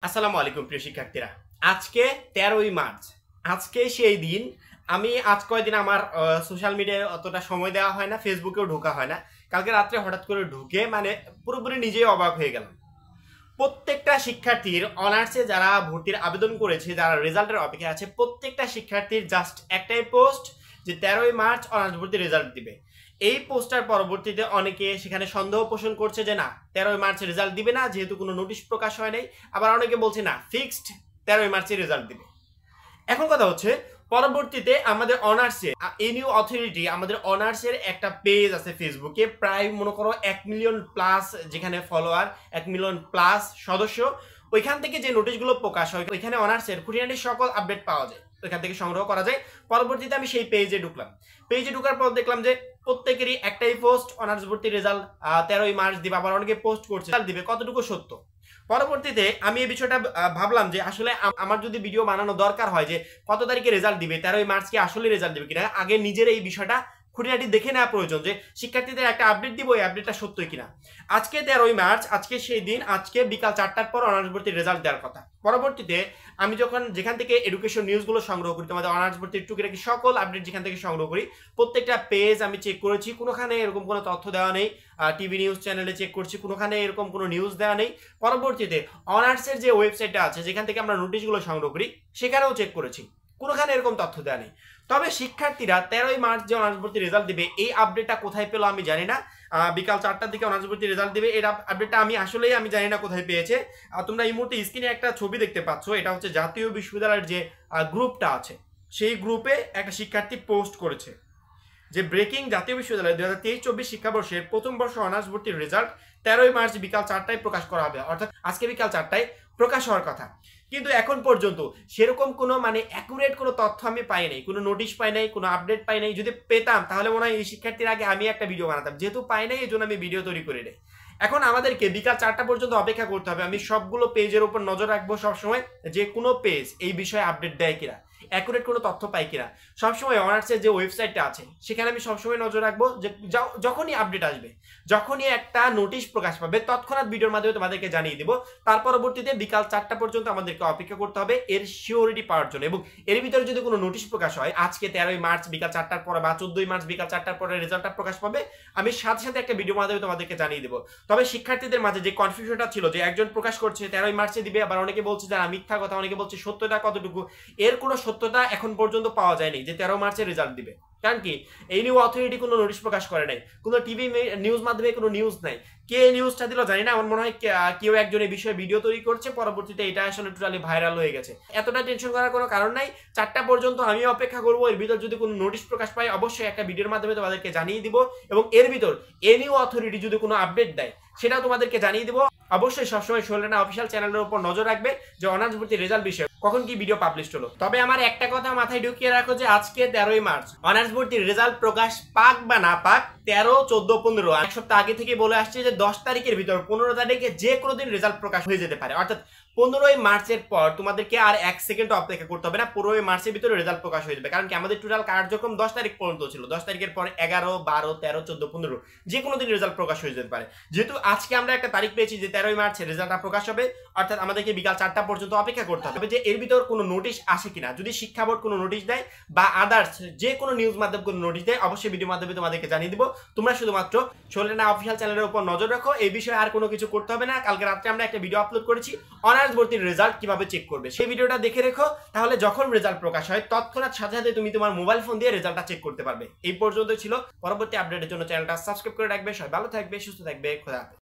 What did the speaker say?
আসসালামু আলাইকুম প্রিয় শিক্ষার্থীরা। আজকে 13ই মার্চ। আজকে সেই দিন। আমি আজ কয়েকদিন আমার সোশ্যাল মিডিয়ায় অতটা সময় দেওয়া হয় না, ফেসবুকেও ঢোকা হয় না। কালকে রাত্রে হঠাৎ করে ঢুকে পুরোপুরি নিজেই অবাক হয়ে গেলাম। প্রত্যেকটা শিক্ষার্থীর অনার্সে যারা ভর্তির আবেদন করেছে, যারা রেজাল্টের অপেক্ষায় আছে, প্রত্যেকটা শিক্ষার্থীর জাস্ট একটাই পোস্ট যে 13ই মার্চ অনার্স ভর্তির রেজাল্ট দিবে। এই পোস্টার পরবর্তীতে অনেকে সেখানে সন্দেহ পোষণ করছে যে না, 13ই মার্চে রেজাল্ট দিবে না, যেহেতু কোনো নোটিশ প্রকাশ হয় নাই। আবার অনেকে বলছে না, ফিক্সড 13ই মার্চে রেজাল্ট দিবে। এখন কথা হচ্ছে, পরবর্তীতে আমাদের অনার্সে এনইউ অথরিটি, আমাদের অনার্সের একটা পেজ আছে ফেসবুকে, প্রায় মনে করো 1 মিলিয়ন প্লাস, যেখানে ফলোয়ার 1 মিলিয়ন প্লাস সদস্য। ওইখান থেকে যে নোটিশগুলো প্রকাশ হয়, ওইখানে অনার্সের খুঁটিনাটি সকল আপডেট পাওয়া যায়, ওইখান থেকে সংগ্রহ করা যায়। পরবর্তীতে আমি সেই পেজে ঢুকলাম। পেজে ঢুকার পর দেখলাম যে প্রত্যেকেরই একটাই পোস্ট, অনার্স ভর্তির রেজাল্ট 13ই মার্চ দিবে। আবার অনেকে পোস্ট করছে দিবে, কতটুকু সত্য। পরবর্তীতে আমি এই বিষয়টা ভাবলাম যে আসলে আমার যদি ভিডিও বানানো দরকার হয় যে কত তারিখে রেজাল্ট দিবে, 13ই মার্চ কি আসলে রেজাল্ট দিবে কিনা, আগে নিজের এই বিষয়টা খুঁটিনাটি দেখে নেওয়া প্রয়োজন যে শিক্ষার্থীদের একটা আপডেট দিব, এই আপডেটটা সত্যই কিনা। আজকে 13ই মার্চ, আজকে সেই দিন। আজকে বিকাল 4টার পর অনার্স ভর্তির রেজাল্ট দেওয়ার কথা। পরবর্তীতে আমি যেখান থেকে এডুকেশন নিউজগুলো সংগ্রহ করি, তোমাদের অনার্স ভর্তির টুকিটাকি সকল আপডেট যেখান থেকে সংগ্রহ করি, প্রত্যেকটা পেজ আমি চেক করেছি, কোনোখানে এরকম কোনো তথ্য দেওয়া নেই। টিভি নিউজ চ্যানেলে চেক করছি, কোনোখানে এরকম কোনো নিউজ দেওয়া নেই। পরবর্তীতে অনার্সের যে ওয়েবসাইটটা আছে, যেখান থেকে আমরা নোটিশগুলো সংগ্রহ করি, সেখানেও চেক করেছি, কোনোখানে এরকম তথ্য দেওয়া নেই। তবে শিক্ষার্থীরা 13ই মার্চ যে অনার্স ভর্তির রেজাল্ট দিবে, এই আপডেটটা কোথায় পেলো আমি জানি না। বিকাল 4টার দিকে অনার্স ভর্তির রেজাল্ট দিবে, এই আপডেটটা আমি জানি না কোথায় পেয়েছে। তোমরা এই মুহূর্তে স্ক্রিনে একটা ছবি দেখতে পাচ্ছ, এটা হচ্ছে জাতীয় বিশ্ববিদ্যালয়ের যে গ্রুপটা আছে, সেই গ্রুপে একটা শিক্ষার্থী পোস্ট করেছে যে ব্রেকিং, জাতীয় বিশ্ববিদ্যালয় 2023-24 শিক্ষাবর্ষের প্রথম বর্ষ অনার্স ভর্তির রেজাল্ট 13ই মার্চ বিকাল 4টায় প্রকাশ করা হবে। অর্থাৎ আজকে বিকাল 4টায় প্রকাশ হওয়ার কথা, কিন্তু এখন পর্যন্ত সেরকম কোনো অ্যাকুরেট কোনো তথ্য আমি পাই নাই, কোনো নোটিশ পাই নাই, কোনো আপডেট পাই নাই। যদি পেতাম তাহলে মনে হয় এই শিক্ষার্থীর আগে আমি একটা ভিডিও বানাতাম, যেহেতু পাই নাই এই জন্য আমি ভিডিও তৈরি করে নেই। এখন আমাদেরকে বিকাল 4টা পর্যন্ত অপেক্ষা করতে হবে। আমি সবগুলো পেজের উপর নজর রাখবো সবসময়, যে কোনো পেজ এই বিষয়ে আপডেট দেয় কিনা, অ্যাকুরেট কোনো তথ্য পাই কিনা। সবসময় অনার্সের যে ওয়েবসাইটটা আছে, সেখানে আমি সবসময় নজর রাখবো যে যখনই আপডেট আসবে, যখনই একটা নোটিশ প্রকাশ পাবে, তৎক্ষণাৎ ভিডিওর মাধ্যমে তোমাদেরকে জানিয়ে দিব। তার পরবর্তীতে বিকাল 4টা পর্যন্ত আমাদেরকে অপেক্ষা করতে হবে এর সিওরিটি পাওয়ার জন্য। এবং এর ভিতরে যদি কোনো নোটিশ প্রকাশ হয়, আজকে 13ই মার্চ বিকাল 4টার পরে বা 14ই মার্চ বিকাল 4টার পরে রেজাল্টটা প্রকাশ পাবে, আমি সাথে সাথে একটা ভিডিওর মাধ্যমে তোমাদেরকে জানিয়ে দেবো। তবে শিক্ষার্থীদের মাঝে যে কনফিউশনটা ছিল যে একজন প্রকাশ করছে 13ই মার্চে দিবে, আবার অনেকে বলছে যে মিথ্যা কথা, অনেকে বলছে সত্যতা কতটুকু, এর কোনো সত্যতা এখন পর্যন্ত পাওয়া যায়নি যে 13 মার্চে রেজাল্ট দিবে। কারণ কি, এই নিউ অথরিটি কোনো নোটিশ প্রকাশ করে নাই, কোনো টিভি নিউজ মাধ্যমে কোনো নিউজ নাই। কে নিউজটা দিল জানি না, আমার মনে হয় কেউ একজন এই বিষয়ে ভিডিও তৈরি করছে, পরবর্তীতে এটা আসলে টোটালি ভাইরাল হয়ে গেছে। এতটা টেনশন করার কোনো কারণ নাই। 4টা পর্যন্ত আমি অপেক্ষা করবো, এর ভিতর যদি কোনো নোটিশ প্রকাশ পাই অবশ্যই একটা ভিডিওর মাধ্যমে তোমাদেরকে জানিয়ে দিব। এবং এর ভিতর নিউ অথরিটি যদি কোনো আপডেট দেয়, সেটাও তোমাদেরকে জানিয়ে দিব। অবশ্যই সবসময় সোলেনা অফিসিয়াল চ্যানেলের উপর নজর রাখবে যে অনার্স ভর্তির রেজাল্ট বিষয়ে কখন কি ভিডিও পাবলিশ হলো। তবে আমার একটা কথা মাথায় ঢুকিয়ে রাখো যে আজকে 13ই মার্চ অনার্স ভর্তির রেজাল্ট প্রকাশ পাক বা না পাক, 13, 14, 15 এক সপ্তাহ আগে থেকে বলে আসছে যে 10 তারিখের ভিতর 15 তারিখে যে কোনো দিন রেজাল্ট প্রকাশ হয়ে যেতে পারে। অর্থাৎ 15ই মার্চের পর তোমাদেরকে আর 1 সেকেন্ড অপেক্ষা করতে হবে না, 15ই মার্চের ভিতরে রেজাল্ট প্রকাশ হয়ে যাবে। কারণ কি, আমাদের টোটাল কার্যক্রম 10 তারিখ পর্যন্ত ছিল। 10 তারিখের পর 11, 12, 13, 14, 15 যে কোনো দিন রেজাল্ট প্রকাশ হয়ে যেতে পারে। যেহেতু আজকে আমরা একটা তারিখ পেয়েছি যে 13ই মার্চে রেজাল্টটা প্রকাশ হবে, অর্থাৎ আমাদেরকে বিকাল 4টা পর্যন্ত অপেক্ষা করতে হবে যে এর ভিতর কোনো নোটিশ আসে কিনা। যদি শিক্ষা বোর্ড কোনো নোটিশ দেয় বা আদার্স যে কোনো নিউজ মাধ্যম কোনো নোটিশ দেয়, অবশ্যই ভিডিও মাধ্যমে তোমাদেরকে জানিয়ে দিব। তোমরা শুধুমাত্র সোলেনা অফিসিয়াল চ্যানেলের উপর নজর রাখো, এই বিষয়ে আর কোনো কিছু করতে হবে না। কালকে রাত্রে আমরা একটা ভিডিও আপলোড করেছি অনার্স ভর্তির রেজাল্ট কিভাবে চেক করবে, সেই ভিডিওটা দেখে রেখো। তাহলে যখন রেজাল্ট প্রকাশ হয় তৎক্ষণাৎ সাথে সাথে তুমি তোমার মোবাইল ফোন দিয়ে রেজাল্টটা চেক করতে পারবে। এই পর্যন্ত ছিল। পরবর্তী আপডেটের জন্য চ্যানেলটা সাবস্ক্রাইব করে রাখবে। সবাই ভালো থাকবে, সুস্থ থাকবে, খোদা হাফেজ।